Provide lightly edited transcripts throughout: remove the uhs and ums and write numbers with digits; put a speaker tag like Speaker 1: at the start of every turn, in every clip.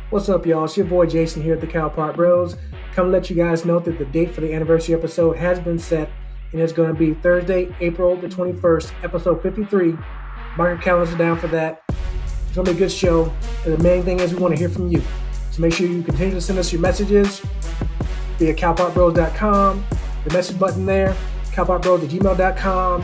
Speaker 1: What's up, y'all? It's your boy Jason here at the Cowpot Bros. Come let you guys know that the date for the anniversary episode has been set, and it's going to be Thursday, April the 21st, episode 53. Mark your calendars down for that. It's going to be a good show, and the main thing is we want to hear from you. So make sure you continue to send us your messages via cowpotbros.com, the message button there, cowpotbros@gmail.com,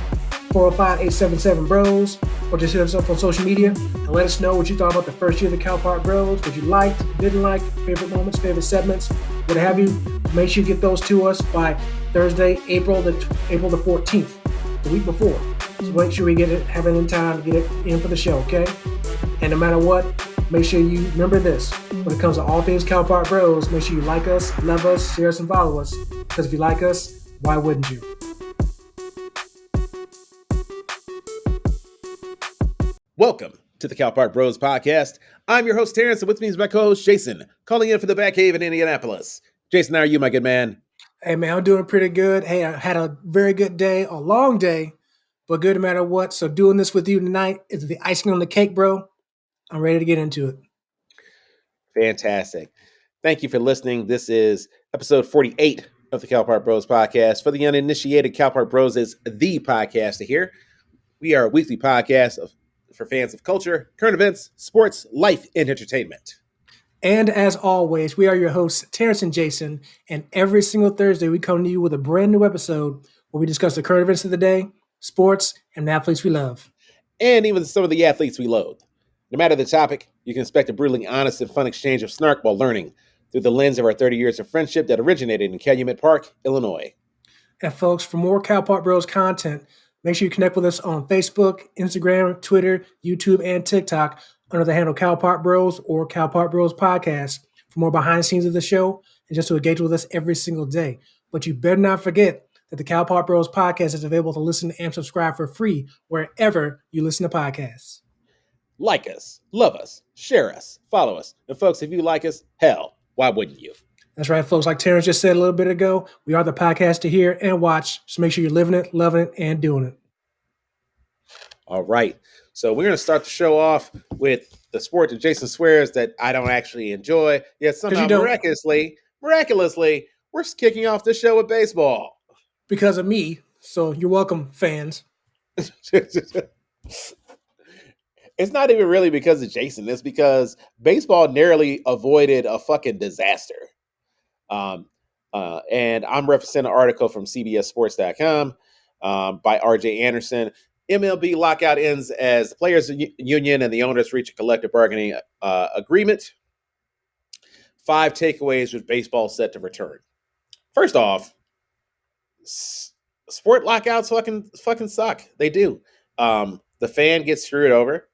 Speaker 1: 405-877-BROS, or just hit us up on social media and let us know what you thought about the first year of the Cowpot Bros, what you liked, didn't like, favorite moments, favorite segments, what have you. Make sure you get those to us by Thursday, April the 14th, the week before. So make sure we have it in time to get it in for the show, okay? And no matter what, make sure you remember this. When it comes to all things Cowpot Bros, make sure you like us, love us, share us, and follow us. Because if you like us, why wouldn't you?
Speaker 2: Welcome to the Cowpot Bros podcast. I'm your host, Terrence, and with me is my co-host, Jason, calling in from the back cave in Indianapolis. Jason, how are you, my good man?
Speaker 1: Hey, man, I'm doing pretty good. Hey, I had a very good day, a long day, but good no matter what. So doing this with you tonight is the icing on the cake, bro. I'm ready to get into it.
Speaker 2: Fantastic. Thank you for listening. This is episode 48 of the Cowpot Bros podcast. For the uninitiated, Cowpot Bros is the podcast to hear. We are a weekly podcast for fans of culture, current events, sports, life, and entertainment.
Speaker 1: And as always, we are your hosts, Terrence and Jason, and every single Thursday we come to you with a brand new episode where we discuss the current events of the day, sports, and the athletes we love.
Speaker 2: And even some of the athletes we loathe. No matter the topic, you can expect a brutally honest and fun exchange of snark while learning through the lens of our 30 years of friendship that originated in Calumet Park, Illinois.
Speaker 1: And folks, for more Cowpot Bros content, make sure you connect with us on Facebook, Instagram, Twitter, YouTube, and TikTok under the handle Cowpot Bros or Cowpot Bros Podcast for more behind the scenes of the show and just to engage with us every single day. But you better not forget that the Cowpot Bros Podcast is available to listen and subscribe for free wherever you listen to podcasts.
Speaker 2: Like us, love us, share us, follow us. And folks, if you like us, hell, why wouldn't you?
Speaker 1: That's right, folks. Like Terrence just said a little bit ago, we are the podcast to hear and watch. So make sure you're living it, loving it, and doing it.
Speaker 2: All right. So we're going to start the show off with the sport that Jason swears that I don't actually enjoy. Yet somehow miraculously, we're kicking off the show with baseball.
Speaker 1: Because of me. So you're welcome, fans.
Speaker 2: It's not even really because of Jason. It's because baseball narrowly avoided a fucking disaster. And I'm referencing an article from CBSSports.com by RJ Anderson. MLB Lockout ends as the players' union and the owners reach a collective bargaining agreement. 5 takeaways with baseball set to return. First off, sport lockouts fucking suck. They do. The fan gets screwed over.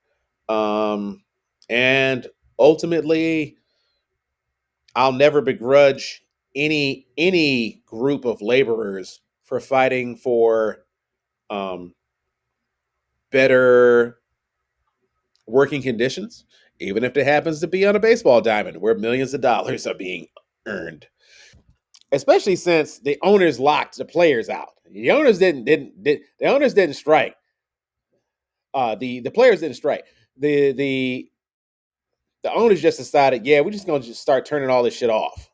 Speaker 2: And ultimately, I'll never begrudge any group of laborers for fighting for better working conditions, even if it happens to be on a baseball diamond where millions of dollars are being earned. Especially since the owners locked the players out. The owners didn't strike. The players didn't strike. The owners just decided, yeah, we're just going to just start turning all this shit off.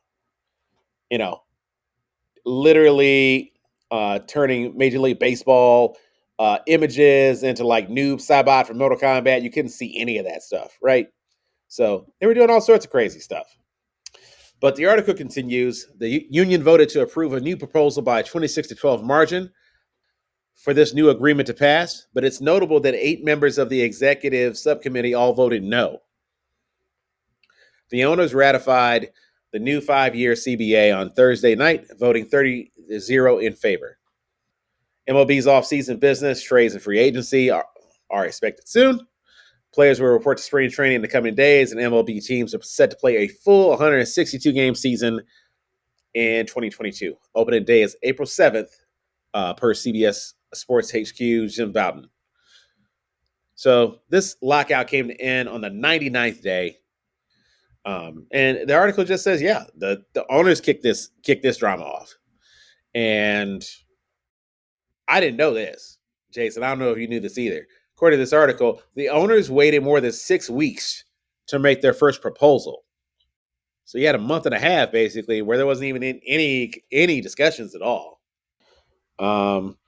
Speaker 2: You know, literally turning Major League Baseball images into like noob Saibot from Mortal Kombat. You couldn't see any of that stuff, right? So they were doing all sorts of crazy stuff. But the article continues. The union voted to approve a new proposal by a 26-12 margin for this new agreement to pass, but it's notable that 8 members of the executive subcommittee all voted no. The owners ratified the new 5-year CBA on Thursday night, voting 30-0 in favor. MLB's offseason business, trades, and free agency are expected soon. Players will report to spring training in the coming days, and MLB teams are set to play a full 162-game season in 2022. Opening day is April 7th, per CBS Sports HQ, Jim Bowden. So this lockout came to end on the 99th day. And the article just says, yeah, the owners kicked this drama off. And I didn't know this, Jason. I don't know if you knew this either. According to this article, the owners waited more than 6 weeks to make their first proposal. So you had a month and a half basically where there wasn't even any discussions at all. Um,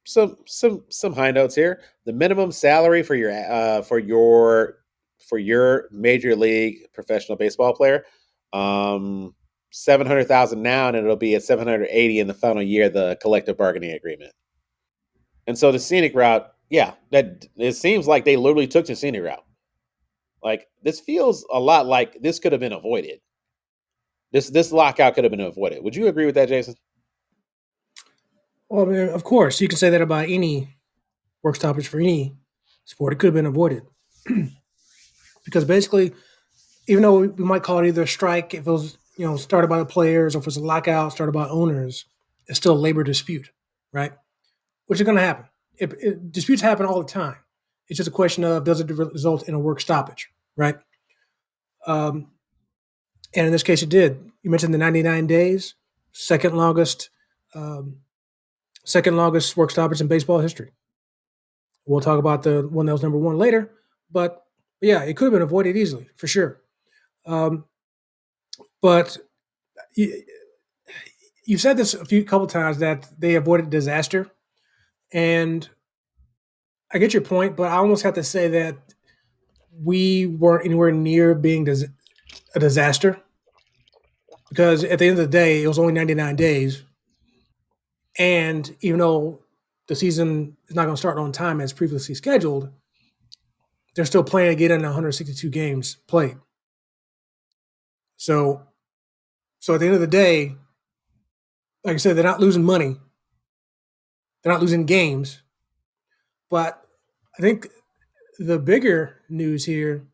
Speaker 2: some high notes here. The minimum salary for your major league professional baseball player, 700,000 now, and it'll be at 780 in the final year of the collective bargaining agreement. And so the scenic route, yeah, that it seems like they literally took the scenic route. Like this feels a lot like this could have been avoided. This lockout could have been avoided. Would you agree with that, Jason?
Speaker 1: Well, I mean, of course, you can say that about any work stoppage for any sport. It could have been avoided because basically, even though we might call it either a strike if it was started by the players or if it's a lockout started by owners, it's still a labor dispute, right? Which is going to happen. Disputes happen all the time. It's just a question of does it result in a work stoppage, right? Um, and in this case, it did. You mentioned the 99 days, second longest, um, second longest work stoppage in baseball history. We'll talk about the one that was number one later, but yeah, it could have been avoided easily for sure. Um, but you, you've said this couple times that they avoided disaster, and I get your point, but I almost have to say that we weren't anywhere near being a disaster because at the end of the day, it was only 99 days. And even though the season is not going to start on time as previously scheduled, they're still planning to get in 162 games played. So, so at the end of the day, like I said, they're not losing money, they're not losing games. But I think the bigger news here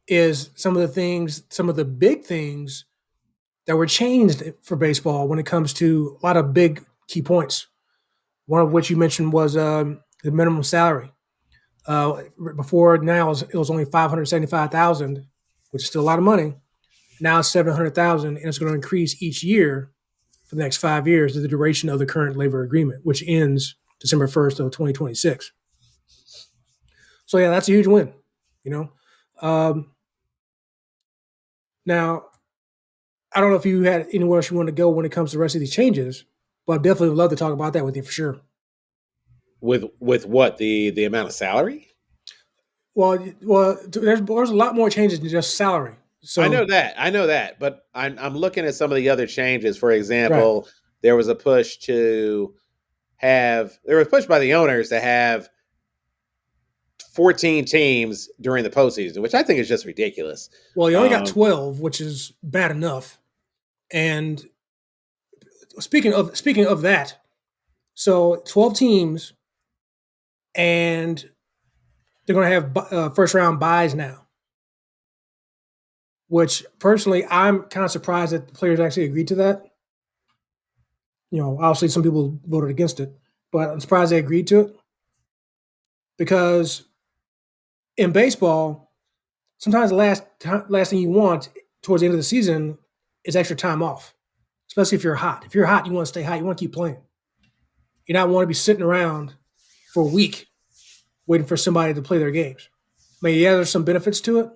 Speaker 1: is some of the big things that were changed for baseball when it comes to a lot of big key points. One of which you mentioned was the minimum salary. Before now, it was only 575,000, which is still a lot of money. Now it's 700,000, and it's going to increase each year for the next 5 years to the duration of the current labor agreement, which ends December 1st of 2026. So yeah, that's a huge win. You know, now I don't know if you had anywhere else you want to go when it comes to the rest of these changes, but I definitely would love to talk about that with you for sure.
Speaker 2: With what the amount of salary?
Speaker 1: Well, there's a lot more changes than just salary.
Speaker 2: I know
Speaker 1: So
Speaker 2: that. I know that. But I'm looking at some of the other changes. For
Speaker 1: right.
Speaker 2: example, there was a push to there was a push by the owners to have 14 teams during the postseason, which I think is just ridiculous.
Speaker 1: Well, you only got
Speaker 2: Um,
Speaker 1: 12, which is bad enough. And speaking of that, so 12 teams, and they're going to have first round buys now. Which personally, I'm kind of surprised that the players actually agreed to that. Obviously some people voted against it, but I'm surprised they agreed to it because in baseball, sometimes the last thing you want towards the end of the season is extra time off, especially if you're hot. If you're hot, you want to stay hot. You want to keep playing. You don't want to be sitting around for a week waiting for somebody to play their games. I mean, yeah, there's some benefits to it,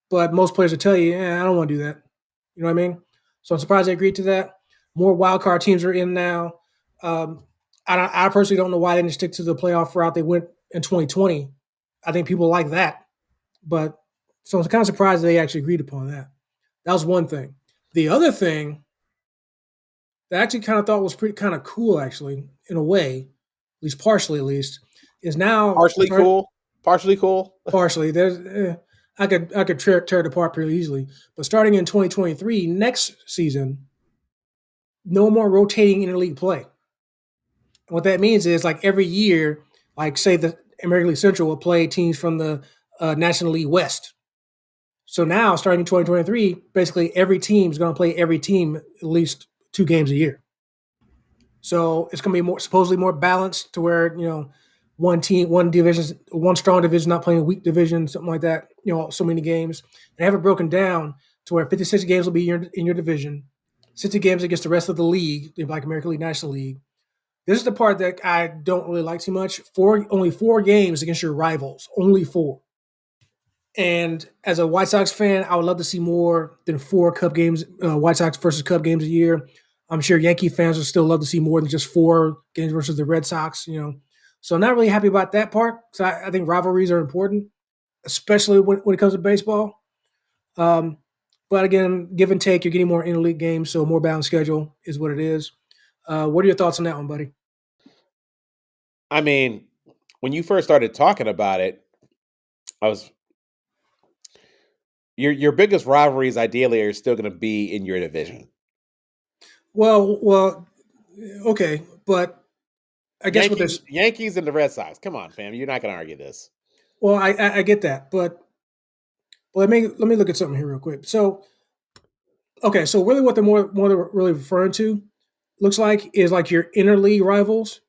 Speaker 1: but most players will tell you, I don't want to do that. You know what I mean? So I'm surprised they agreed to that. More wild card teams are in now. Um, I personally don't know why they didn't stick to the playoff route they went in 2020. I think people like that, but so I'm kind of surprised they actually agreed upon that. That was one thing. The other thing that I actually kind of thought was pretty kind of cool, actually, in a way, at least partially, at least, is now
Speaker 2: partially cool. Partially cool.
Speaker 1: partially. I could tear it apart pretty easily. But starting in 2023, next season, no more rotating interleague play. What that means is like every year, like say the American League Central will play teams from the National League West. So now, starting in 2023, basically every team is going to play every team at least 2 games a year. So it's going to be supposedly more balanced to where one team, one division, one strong division not playing a weak division, something like that. So many games, and have it broken down to where 56 games will be in your division, 60 games against the rest of the league, the Black American League, National League. This is the part that I don't really like too much. Only 4 games against your rivals, only 4, And as a White Sox fan, I would love to see more than 4 Cup games, White Sox versus Cub games a year. I'm sure Yankee fans would still love to see more than just 4 games versus the Red Sox. So I'm not really happy about that part. So I think rivalries are important, especially when it comes to baseball. Um, but again, give and take, you're getting more interleague games, so a more balanced schedule is what it is. What are your thoughts on that one, buddy?
Speaker 2: I mean, when you first started talking about it, I was your biggest rivalries ideally are still going to be in your division.
Speaker 1: Well, okay, but I guess what
Speaker 2: Yankees,
Speaker 1: there's
Speaker 2: Yankees, and the Red Sox. Come on, fam, you're not going to argue this.
Speaker 1: well, I get that, but let me look at something here real quick. So okay, so really what they're more they're really referring to looks like is like your interleague rivals.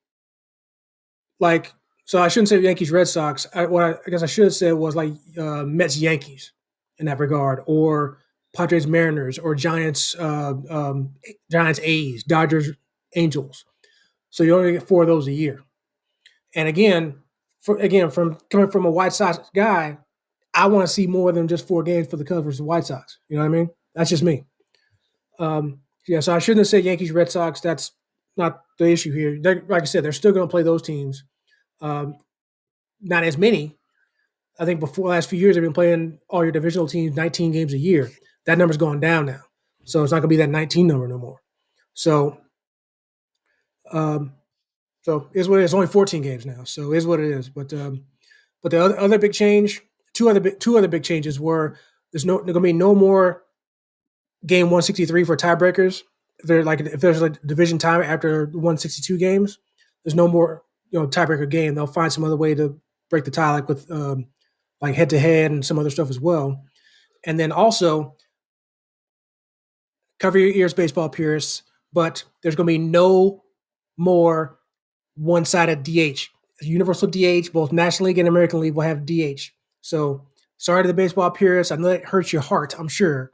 Speaker 1: Like, so I shouldn't say Yankees Red Sox. I guess I should have said was like Mets Yankees in that regard, or Padres Mariners, or Giants A's, Dodgers Angels. So you only get 4 of those a year. And from coming from a White Sox guy, I want to see more than just 4 games for the Cubs versus the White Sox. You know what I mean? That's just me. Yeah, so I shouldn't have said Yankees Red Sox. That's not the issue here. Like I said, they're still going to play those teams. Um, not as many. I think before the last few years, they've been playing all your divisional teams 19 games a year. That number's gone down now, so it's not going to be that 19 number no more. So, um, so is what it is. It's only 14 games now, so is what it is. But the other big change, two other big changes were there's going to be no more game 163 for tiebreakers. If there's a division time after 162 games, there's no more tiebreaker game. They'll find some other way to break the tie, like with like head to head and some other stuff as well. And then also cover your ears, baseball purists. But there's going to be no more one sided DH. Universal DH, both National League and American League will have DH. So sorry to the baseball purists. I know it hurts your heart, I'm sure,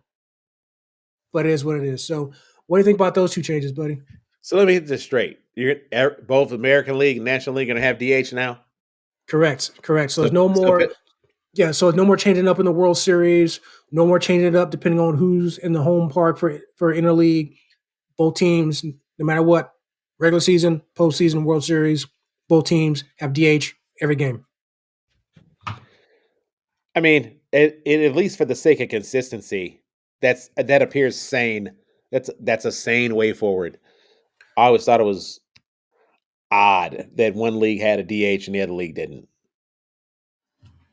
Speaker 1: but it is what it is. So what do you think about those two changes, buddy?
Speaker 2: So let me hit this straight. Both American League and National League going to have DH now.
Speaker 1: Correct. So
Speaker 2: So,
Speaker 1: there's no
Speaker 2: so
Speaker 1: more. Yeah, so no more changing up in the World Series. No more changing it up depending on who's in the home park for interleague. Both teams, no matter what, regular season, postseason, World Series, both teams have DH every game.
Speaker 2: I mean, at least for the sake of consistency, that appears sane. That's a sane way forward. I always thought it was odd that one league had a DH and the other league didn't.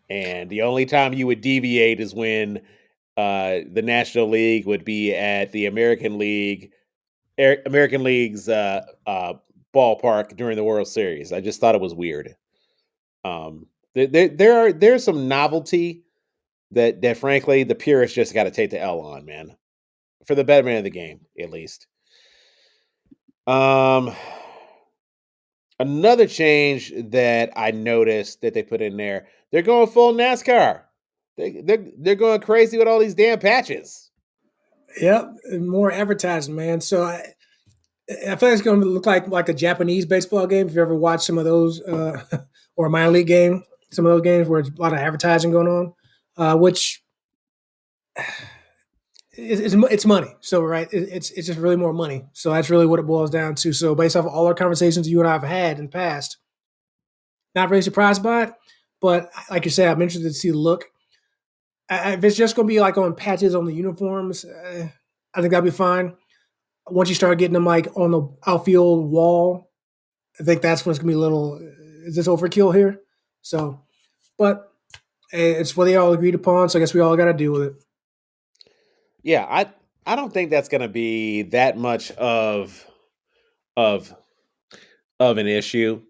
Speaker 2: And the only time you would deviate is when the National League would be at the American League's ballpark during the World Series. I just thought it was weird. There's some novelty that frankly the purists just got to take the L on, man, for the betterment of the game, at least. Um, Another change that I noticed that they put in there, they're going full NASCAR. They're going crazy with all these damn patches.
Speaker 1: Yep, more advertising, man. So I feel like it's going to look like a Japanese baseball game. If you ever watched some of those, or a minor league game, some of those games where it's a lot of advertising going on, which it's money. So right, it's just really more money. So that's really what it boils down to. So based off of all our conversations you and I have had in the past, not really surprised by it. But like you said, I'm interested to see the look. If it's just going to be like on patches on the uniforms, I think that'll be fine. Once you start getting them like on the outfield wall, I think that's when it's gonna be a little. Is this overkill here? So, but it's what they all agreed upon. So I guess we all got to deal with it.
Speaker 2: Yeah, I don't think that's going to be that much of of an issue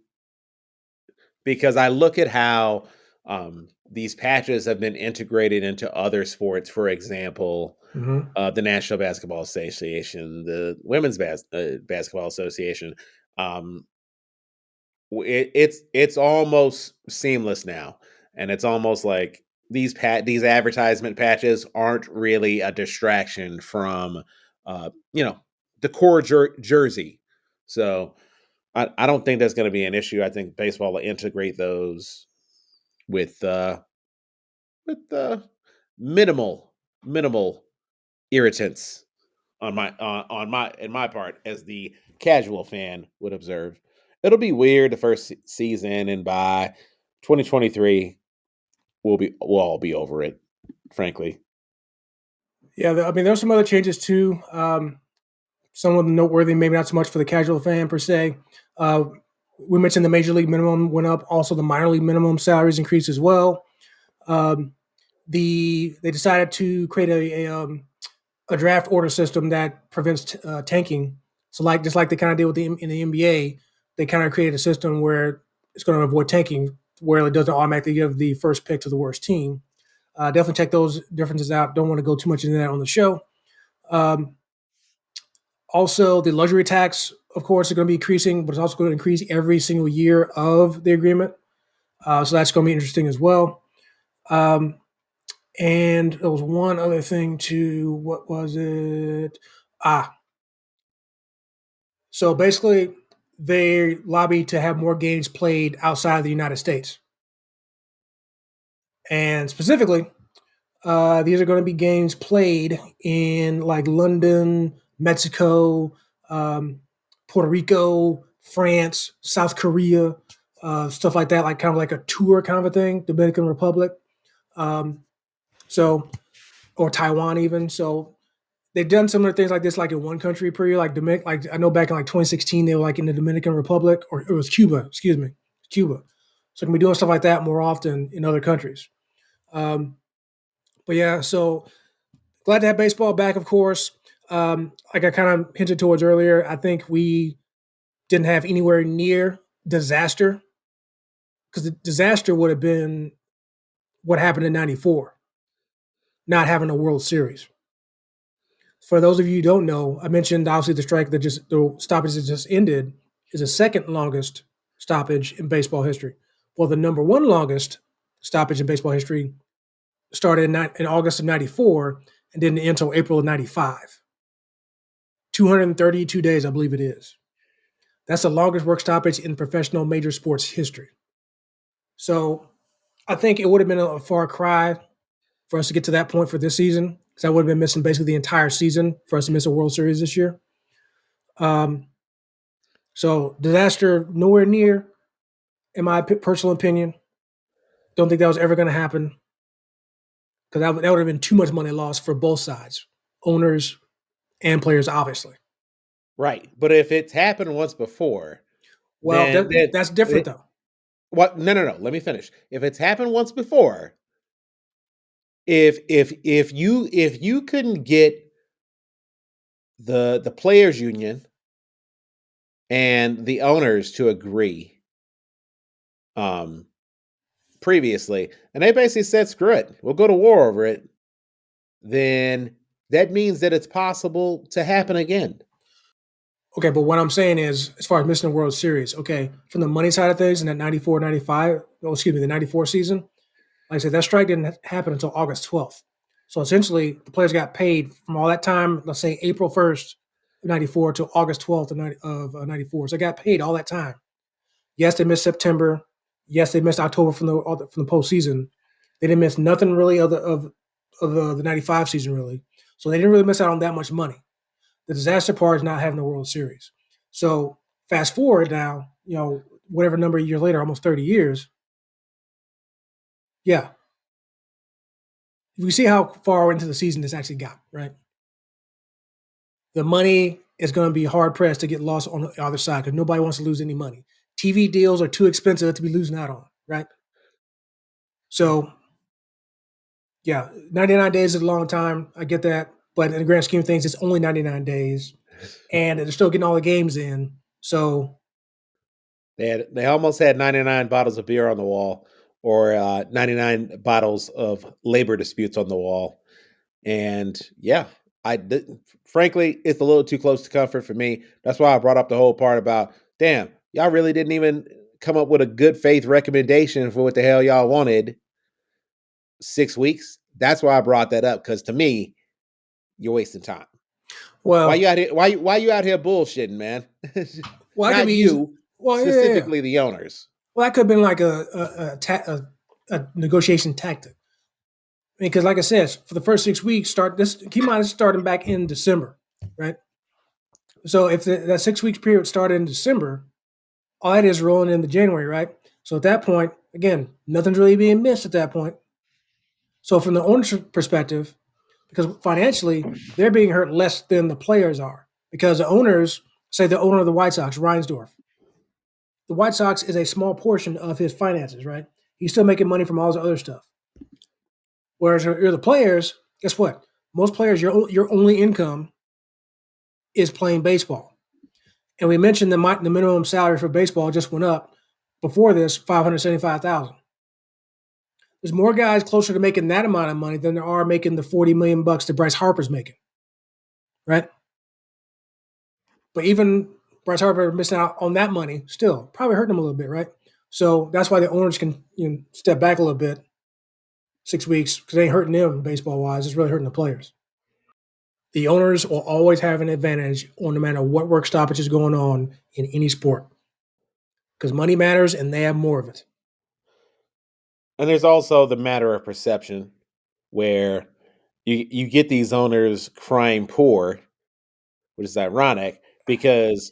Speaker 2: because I look at how these patches have been integrated into other sports. For example,
Speaker 1: Mm-hmm.
Speaker 2: the National Basketball Association, the Women's Basketball Association. Um, it's almost seamless now, and it's almost like these advertisement patches aren't really a distraction from you know the core jersey. So I don't think that's going to be an issue. I think baseball will integrate those with with minimal minimal irritants on my in my part as the casual fan would observe. It'll be weird the first season, and by 2023 we'll all be over it, frankly.
Speaker 1: Yeah, I mean, there's some other changes too. Some of them noteworthy, maybe not so much for the casual fan per se. Uh, we mentioned the major league minimum went up. Also, the minor league minimum salaries increased as well. Um, they decided to create a draft order system that prevents tanking. So, like just like they kind of did with in the NBA, they kind of created a system where it's going to avoid tanking, where it doesn't automatically give the first pick to the worst team. Definitely check those differences out. Don't want to go too much into that on the show. Um, Also, the luxury tax, of course, is going to be increasing, but it's also going to increase every single year of the agreement. So that's going to be interesting as well. Um, and there was one other thing too. What was it? Ah, so basically, they lobbied to have more games played outside of the United States, and specifically, these are going to be games played in like London, Mexico, um, Puerto Rico, France, South Korea, stuff like that, like kind of like a tour kind of a thing, Dominican Republic. Um, so, or Taiwan even. So they've done similar things like this, like in one country per year, like like I know back in like 2016, they were like in the Dominican Republic, or it was Cuba, excuse me, Cuba. So can be doing stuff like that more often in other countries. Um, but yeah, so glad to have baseball back, of course. Like I kind of hinted towards earlier, I think we didn't have anywhere near disaster, because the disaster would have been what happened in '94, not having a World Series. For those of you who don't know, I mentioned obviously the stoppage that just ended is the second longest stoppage in baseball history. Well, the number one longest stoppage in baseball history started in August of '94 and didn't end until April of '95. 232 days, I believe it is. That's the longest work stoppage in professional major sports history. So I think it would have been a far cry for us to get to that point for this season, because I would have been missing basically the entire season for us to miss a World Series this year. Um, so disaster nowhere near, in my personal opinion. Don't think that was ever going to happen, because that would have been too much money lost for both sides, owners and players, obviously.
Speaker 2: Right. But if it's happened once before,
Speaker 1: Well, that's different though.
Speaker 2: what? No, no, no. Let me finish. If it's happened once before, if you couldn't get the players union and the owners to agree, um, previously, and they basically said, "Screw it, we'll go to war over it," then that means that it's possible to happen again.
Speaker 1: Okay, but what I'm saying is, as far as missing the World Series, okay, from the money side of things in that 94, 95, oh, excuse me, the 94 season, like I said, that strike didn't happen until August 12th. So essentially, the players got paid from all that time, let's say April 1st of 94 to August 12th of 94. So they got paid all that time. Yes, they missed September. Yes, they missed October from the postseason. They didn't miss nothing really of the 95 season, really. So they didn't really miss out on that much money. The disaster part is not having the World Series. So fast forward now, whatever number of years later, almost 30 years. Yeah. We see how far into the season this actually got, right? The money is going to be hard pressed to get lost on the other side, because nobody wants to lose any money. TV deals are too expensive to be losing out on, right? So, yeah, 99 days is a long time. I get that. But in the grand scheme of things, it's only 99 days. And they're still getting all the games in. So,
Speaker 2: They almost had 99 bottles of beer on the wall, or 99 bottles of labor disputes on the wall. And yeah, frankly, it's a little too close to comfort for me. That's why I brought up the whole part about, damn, y'all really didn't even come up with a good faith recommendation for what the hell y'all wanted. 6 weeks. That's why I brought that up, because to me, you're wasting time. Why
Speaker 1: well,
Speaker 2: you out here? Why you out here bullshitting, man?
Speaker 1: well, that could
Speaker 2: Not
Speaker 1: be used.
Speaker 2: you,
Speaker 1: Well, yeah.
Speaker 2: specifically the owners.
Speaker 1: Well, that could have been like a negotiation tactic. Because, like I said, for the first 6 weeks, keep in mind, it's starting back in December, right? So if that 6 weeks period started in December, all that is rolling into January, right? So at that point, again, nothing's really being missed at that point. So from the owner's perspective, because financially they're being hurt less than the players are, because the owners, say the owner of the White Sox, Reinsdorf, the White Sox is a small portion of his finances, right? He's still making money from all his other stuff. Whereas you're the players, guess what? Most players, your only income is playing baseball. And we mentioned the minimum salary for baseball just went up. Before this, $575,000. There's more guys closer to making that amount of money than there are making the $40 million that Bryce Harper's making, right? But even Bryce Harper missing out on that money, still probably hurting him a little bit, right? So that's why the owners can step back a little bit, 6 weeks, because it ain't hurting them baseball wise. It's really hurting the players. The owners will always have an advantage on no matter what work stoppage is going on in any sport, because money matters and they have more of it.
Speaker 2: And there's also the matter of perception, where you get these owners crying poor, which is ironic because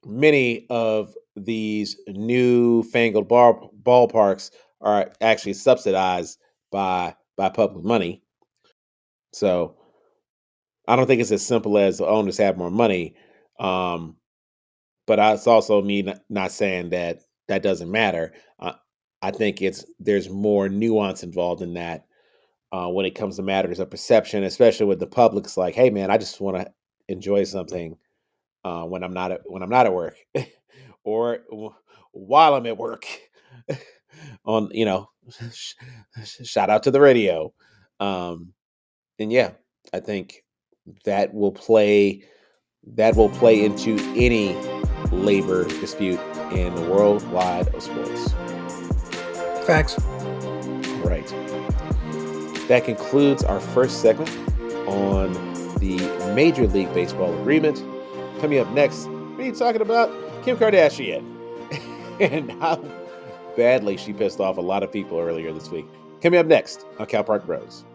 Speaker 2: many of these newfangled ballparks are actually subsidized by public money. So I don't think it's as simple as the owners have more money. But it's also me not saying that that doesn't matter. I think there's more nuance involved in that when it comes to matters of perception, especially with the public's like, hey man, I just want to enjoy something when I'm not at work or while I'm at work. On shout out to the radio, and yeah, I think that will play into any labor dispute in the worldwide of sports.
Speaker 1: Facts.
Speaker 2: Right. That concludes our first segment on the Major League Baseball agreement. Coming up next, we're talking about Kim Kardashian and how badly she pissed off a lot of people earlier this week. Coming up next on Cal Park Bros.